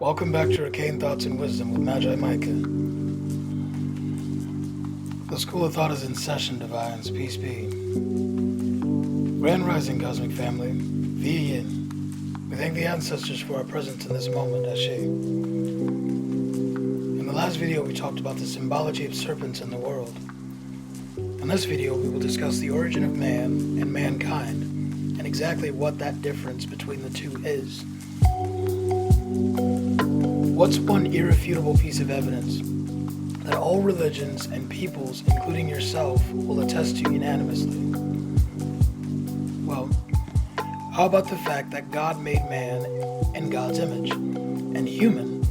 Welcome back to Arcane Thoughts and Wisdom with Magi Micah. The School of Thought is in session, Divines. Peace be. Grand Rising, Cosmic Family. Via Yin. We thank the ancestors for our presence in this moment, Ashe. In the last video, we talked about the symbology of serpents in the world. In this video, we will discuss the origin of man and mankind, and exactly what that difference between the two is. What's one irrefutable piece of evidence that all religions and peoples, including yourself, will attest to unanimously? Well, how about the fact that God made man in God's image, and human,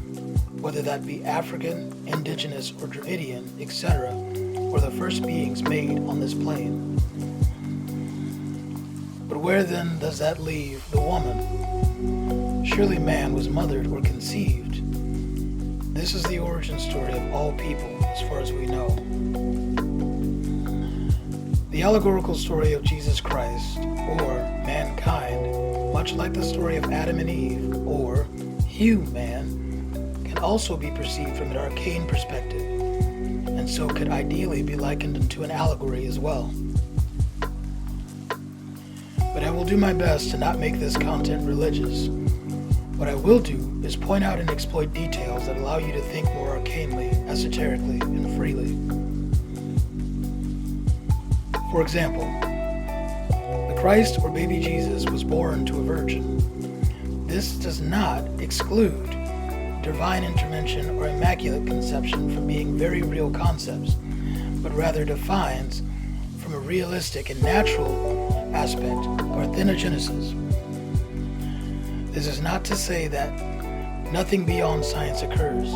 whether that be African, indigenous, or Dravidian, etc., were the first beings made on this plane. But where then does that leave the woman? Surely man was mothered or conceived. This is the origin story of all people, as far as we know. The allegorical story of Jesus Christ, or mankind, much like the story of Adam and Eve, or human, can also be perceived from an arcane perspective, and so could ideally be likened to an allegory as well. But I will do my best to not make this content religious. What I will do is point out and exploit details that allow you to think more arcanely, esoterically, and freely. For example, the Christ or baby Jesus was born to a virgin. This does not exclude divine intervention or immaculate conception from being very real concepts, but rather defines from a realistic and natural aspect Thinogenesis. This is not to say that nothing beyond science occurs.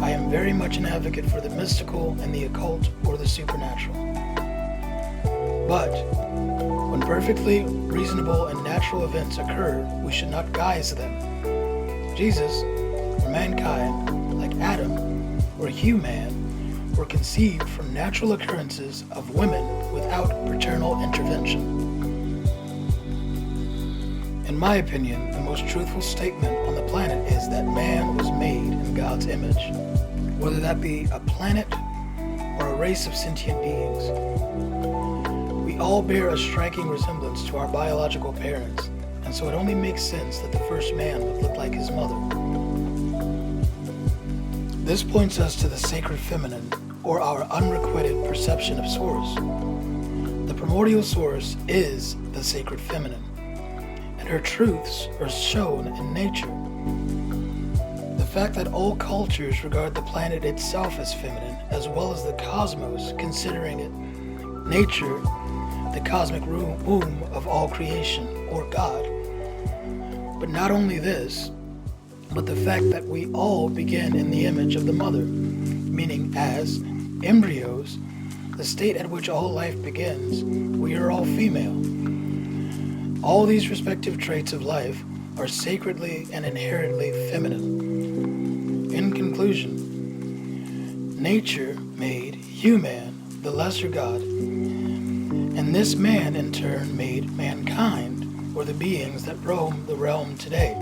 I am very much an advocate for the mystical and the occult or the supernatural. But when perfectly reasonable and natural events occur, we should not guise them. Jesus, or mankind, like Adam, or human, were conceived from natural occurrences of women without paternal intervention. In my opinion, the most truthful statement on the planet is that man was made in God's image, whether that be a planet or a race of sentient beings. We all bear a striking resemblance to our biological parents, and so it only makes sense that the first man would look like his mother. This points us to the sacred feminine, or our unrequited perception of source. The primordial source is the sacred feminine. Her truths are shown in nature. The fact that all cultures regard the planet itself as feminine, as well as the cosmos, considering it nature, the cosmic womb of all creation, or God. But not only this, but the fact that we all begin in the image of the mother, meaning as embryos, the state at which all life begins, we are all female. All these respective traits of life are sacredly and inherently feminine. In conclusion, nature made human, the lesser God, and this man in turn made mankind, or the beings that roam the realm today.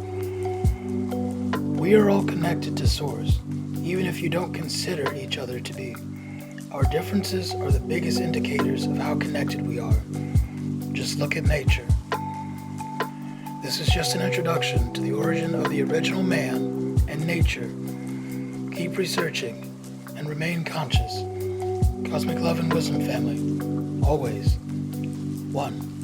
We are all connected to Source, even if you don't consider each other to be. Our differences are the biggest indicators of how connected we are. Just look at nature. This is just an introduction to the origin of the original man and nature. Keep researching and remain conscious. Cosmic love and wisdom, family. Always. One.